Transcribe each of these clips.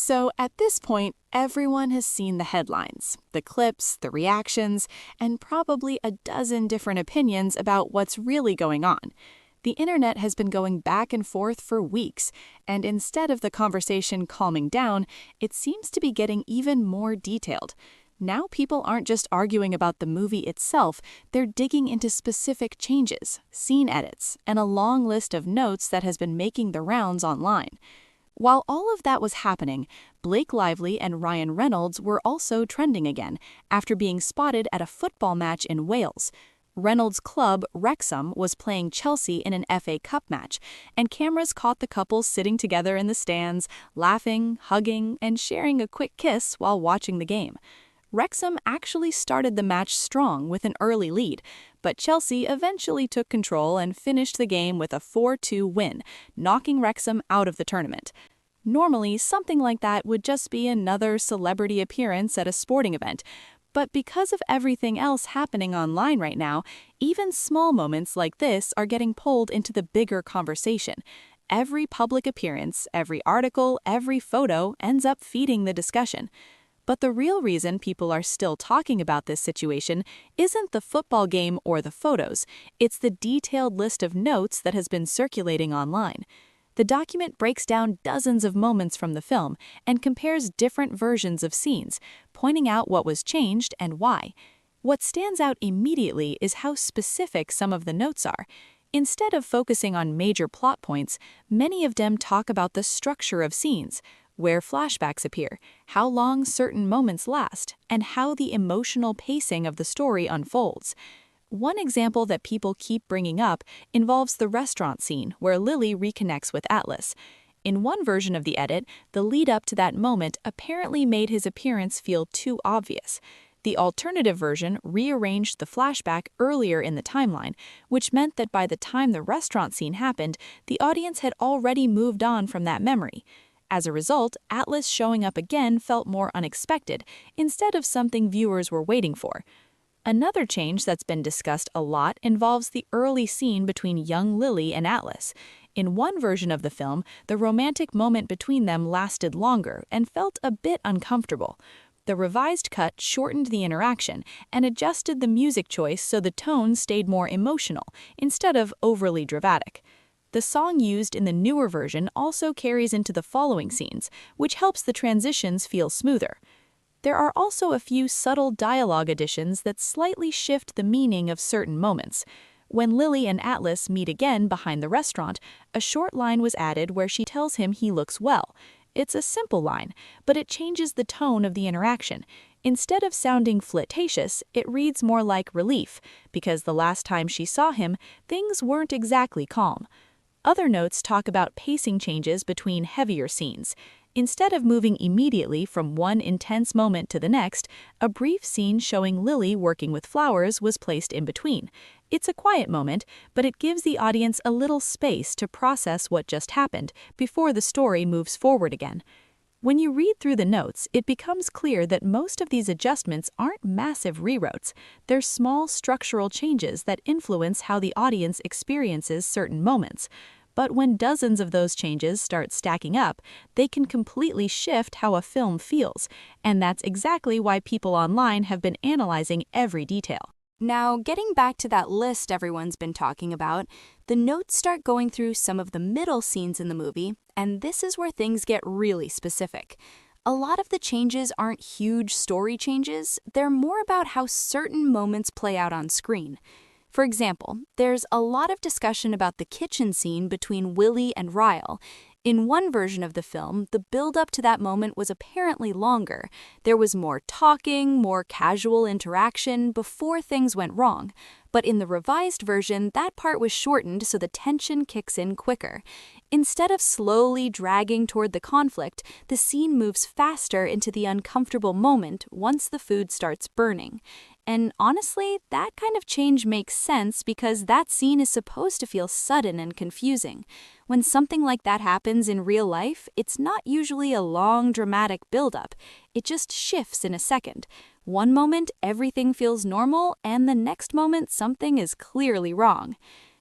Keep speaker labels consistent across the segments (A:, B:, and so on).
A: So at this point, everyone has seen the headlines, the clips, the reactions, and probably a dozen different opinions about what's really going on. The internet has been going back and forth for weeks, and instead of the conversation calming down, it seems to be getting even more detailed. Now people aren't just arguing about the movie itself, they're digging into specific changes, scene edits, and a long list of notes that has been making the rounds online. While all of that was happening, Blake Lively and Ryan Reynolds were also trending again after being spotted at a football match in Wales. Reynolds' club, Wrexham, was playing Chelsea in an FA Cup match, and cameras caught the couple sitting together in the stands, laughing, hugging, and sharing a quick kiss while watching the game. Wrexham actually started the match strong with an early lead, but Chelsea eventually took control and finished the game with a 4-2 win, knocking Wrexham out of the tournament. Normally, something like that would just be another celebrity appearance at a sporting event, but because of everything else happening online right now, even small moments like this are getting pulled into the bigger conversation. Every public appearance, every article, every photo ends up feeding the discussion. But the real reason people are still talking about this situation isn't the football game or the photos, it's the detailed list of notes that has been circulating online. The document breaks down dozens of moments from the film and compares different versions of scenes, pointing out what was changed and why. What stands out immediately is how specific some of the notes are. Instead of focusing on major plot points, many of them talk about the structure of scenes, where flashbacks appear, how long certain moments last, and how the emotional pacing of the story unfolds. One example that people keep bringing up involves the restaurant scene where Lily reconnects with Atlas. In one version of the edit, the lead up to that moment apparently made his appearance feel too obvious. The alternative version rearranged the flashback earlier in the timeline, which meant that by the time the restaurant scene happened, the audience had already moved on from that memory. As a result, Atlas showing up again felt more unexpected, instead of something viewers were waiting for. Another change that's been discussed a lot involves the early scene between young Lily and Atlas. In one version of the film, the romantic moment between them lasted longer and felt a bit uncomfortable. The revised cut shortened the interaction and adjusted the music choice so the tone stayed more emotional, instead of overly dramatic. The song used in the newer version also carries into the following scenes, which helps the transitions feel smoother. There are also a few subtle dialogue additions that slightly shift the meaning of certain moments. When Lily and Atlas meet again behind the restaurant, a short line was added where she tells him he looks well. It's a simple line, but it changes the tone of the interaction. Instead of sounding flirtatious, it reads more like relief, because the last time she saw him, things weren't exactly calm. Other notes talk about pacing changes between heavier scenes. Instead of moving immediately from one intense moment to the next, a brief scene showing Lily working with flowers was placed in between. It's a quiet moment, but it gives the audience a little space to process what just happened before the story moves forward again. When you read through the notes, it becomes clear that most of these adjustments aren't massive rewrites. They're small structural changes that influence how the audience experiences certain moments. But when dozens of those changes start stacking up, they can completely shift how a film feels, and that's exactly why people online have been analyzing every detail. Now, getting back to that list everyone's been talking about, the notes start going through some of the middle scenes in the movie, and this is where things get really specific. A lot of the changes aren't huge story changes, they're more about how certain moments play out on screen. For example, there's a lot of discussion about the kitchen scene between Willie and Ryle. In one version of the film, the build-up to that moment was apparently longer. There was more talking, more casual interaction before things went wrong. But in the revised version, that part was shortened so the tension kicks in quicker. Instead of slowly dragging toward the conflict, the scene moves faster into the uncomfortable moment once the food starts burning. And honestly, that kind of change makes sense because that scene is supposed to feel sudden and confusing. When something like that happens in real life, it's not usually a long, dramatic buildup. It just shifts in a second. One moment, everything feels normal, and the next moment, something is clearly wrong.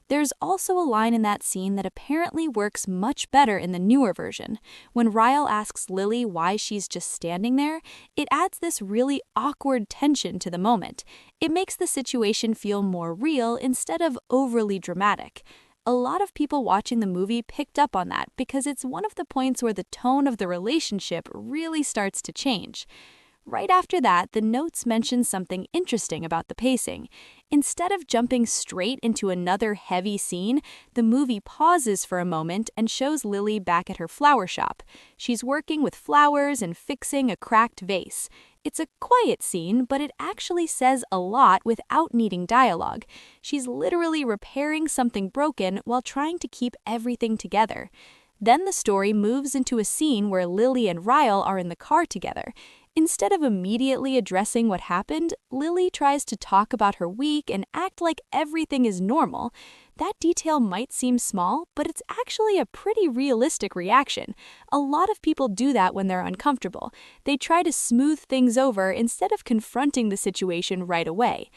B: There's also a line in that scene that apparently works much better in the newer version. When Ryle asks Lily why she's just standing there, it adds this really awkward tension to the moment. It makes the situation feel more real instead of overly dramatic. A lot of people watching the movie picked up on that because it's one of the points where the tone of the relationship really starts to change. Right after that, the notes mention something interesting about the pacing. Instead of jumping straight into another heavy scene, the movie pauses for a moment and shows Lily back at her flower shop. She's working with flowers and fixing a cracked vase. It's a quiet scene, but it actually says a lot without needing dialogue. She's literally repairing something broken while trying to keep everything together. Then the story moves into a scene where Lily and Ryle are in the car together. Instead of immediately addressing what happened, Lily tries to talk about her week and act like everything is normal. That detail might seem small, but it's actually a pretty realistic reaction. A lot of people do that when they're uncomfortable. They try to smooth things over instead of confronting the situation right away.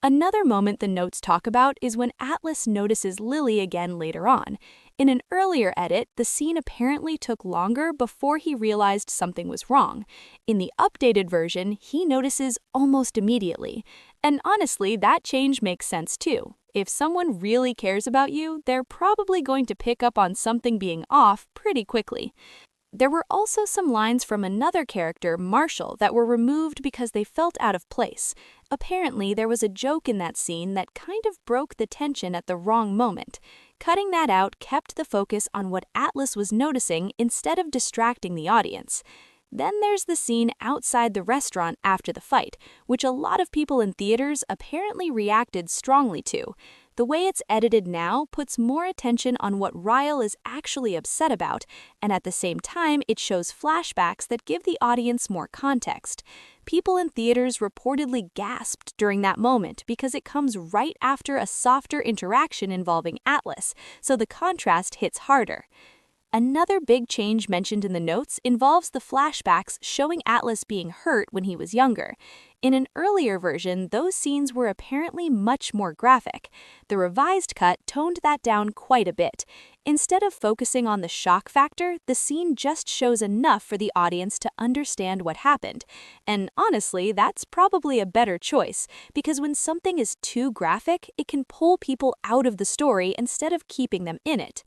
B: Another moment the notes talk about is when Atlas notices Lily again later on. In an earlier edit, the scene apparently took longer before he realized something was wrong. In the updated version, he notices almost immediately. And honestly, that change makes sense too. If someone really cares about you, they're probably going to pick up on something being off pretty quickly. There were also some lines from another character, Marshall, that were removed because they felt out of place. Apparently, there was a joke in that scene that kind of broke the tension at the wrong moment. Cutting that out kept the focus on what Atlas was noticing instead of distracting the audience. Then there's the scene outside the restaurant after the fight, which a lot of people in theaters apparently reacted strongly to. The way it's edited now puts more attention on what Ryle is actually upset about, and at the same time it shows flashbacks that give the audience more context. People in theaters reportedly gasped during that moment because it comes right after a softer interaction involving Atlas, so the contrast hits harder. Another big change mentioned in the notes involves the flashbacks showing Atlas being hurt when he was younger. In an earlier version, those scenes were apparently much more graphic. The revised cut toned that down quite a bit. Instead of focusing on the shock factor, the scene just shows enough for the audience to understand what happened. And honestly, that's probably a better choice, because when something is too graphic, it can pull people out of the story instead of keeping them in it.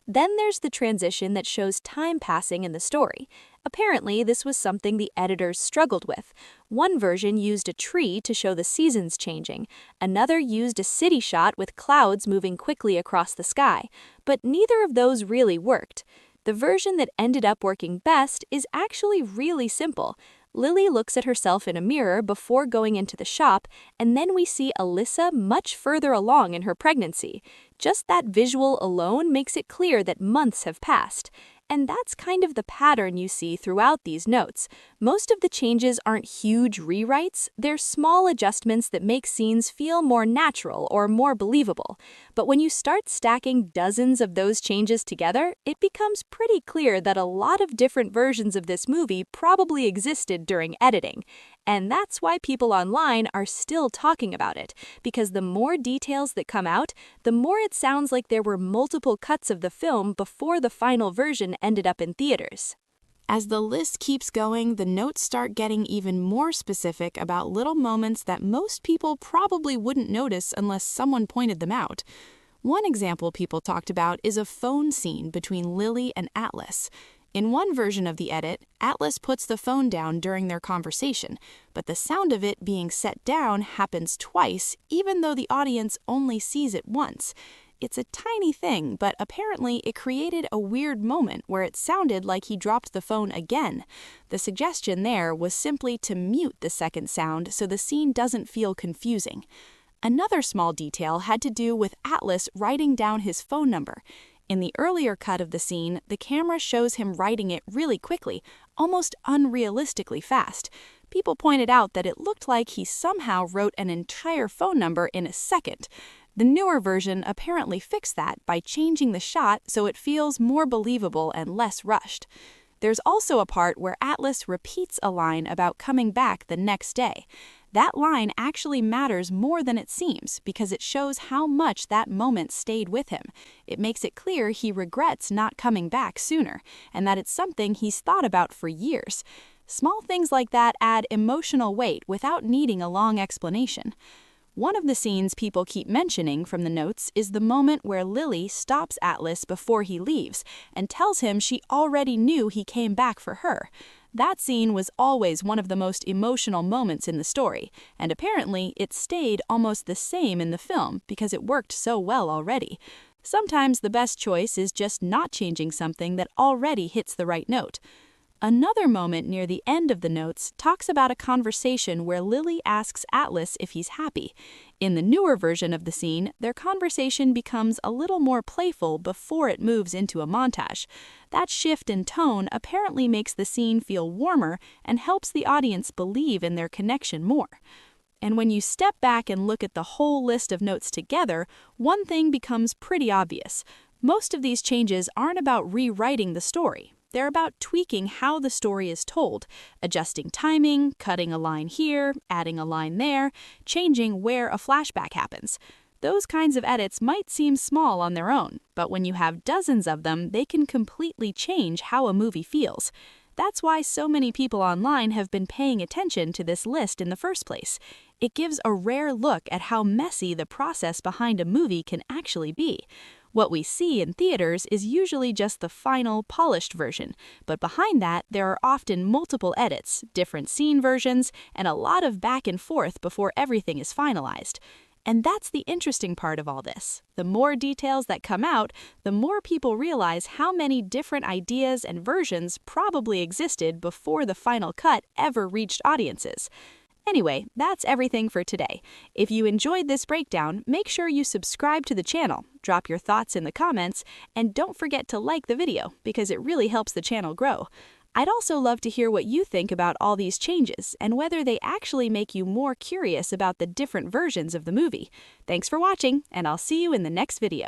B: Then there's the transition that shows time passing in the story. Apparently, this was something the editors struggled with. One version used a tree to show the seasons changing. Another used a city shot with clouds moving quickly across the sky. But neither of those really worked. The version that ended up working best is actually really simple. Lily looks at herself in a mirror before going into the shop, and then we see Alyssa much further along in her pregnancy. Just that visual alone makes it clear that months have passed. And that's kind of the pattern you see throughout these notes. Most of the changes aren't huge rewrites, they're small adjustments that make scenes feel more natural or more believable. But when you start stacking dozens of those changes together, it becomes pretty clear that a lot of different versions of this movie probably existed during editing. And that's why people online are still talking about it, because the more details that come out, the more it sounds like there were multiple cuts of the film before the final version ended up in theaters.
A: As the list keeps going, the notes start getting even more specific about little moments that most people probably wouldn't notice unless someone pointed them out. One example people talked about is a phone scene between Lily and Atlas. In one version of the edit, Atlas puts the phone down during their conversation, but the sound of it being set down happens twice, even though the audience only sees it once. It's a tiny thing, but apparently it created a weird moment where it sounded like he dropped the phone again. The suggestion there was simply to mute the second sound so the scene doesn't feel confusing. Another small detail had to do with Atlas writing down his phone number. In the earlier cut of the scene, the camera shows him writing it really quickly, almost unrealistically fast. People pointed out that it looked like he somehow wrote an entire phone number in a second. The newer version apparently fixed that by changing the shot so it feels more believable and less rushed.
B: There's also a part where Atlas repeats a line about coming back the next day. That line actually matters more than it seems because it shows how much that moment stayed with him. It makes it clear he regrets not coming back sooner, and that it's something he's thought about for years. Small things like that add emotional weight without needing a long explanation. One of the scenes people keep mentioning from the notes is the moment where Lily stops Atlas before he leaves and tells him she already knew he came back for her. That scene was always one of the most emotional moments in the story, and apparently it stayed almost the same in the film because it worked so well already. Sometimes the best choice is just not changing something that already hits the right note. Another moment near the end of the notes talks about a conversation where Lily asks Atlas if he's happy. In the newer version of the scene, their conversation becomes a little more playful before it moves into a montage. That shift in tone apparently makes the scene feel warmer and helps the audience believe in their connection more. And when you step back and look at the whole list of notes together, one thing becomes pretty obvious. Most of these changes aren't about rewriting the story. They're about tweaking how the story is told, adjusting timing, cutting a line here, adding a line there, changing where a flashback happens. Those kinds of edits might seem small on their own, but when you have dozens of them, they can completely change how a movie feels. That's why so many people online have been paying attention to this list in the first place. It gives a rare look at how messy the process behind a movie can actually be. What we see in theaters is usually just the final, polished version, but behind that, there are often multiple edits, different scene versions, and a lot of back and forth before everything is finalized. And that's the interesting part of all this. The more details that come out, the more people realize how many different ideas and versions probably existed before the final cut ever reached audiences. Anyway, that's everything for today. If you enjoyed this breakdown, make sure you subscribe to the channel, drop your thoughts in the comments, and don't forget to like the video because it really helps the channel grow. I'd also love to hear what you think about all these changes and whether they actually make you more curious about the different versions of the movie. Thanks for watching, and I'll see you in the next video.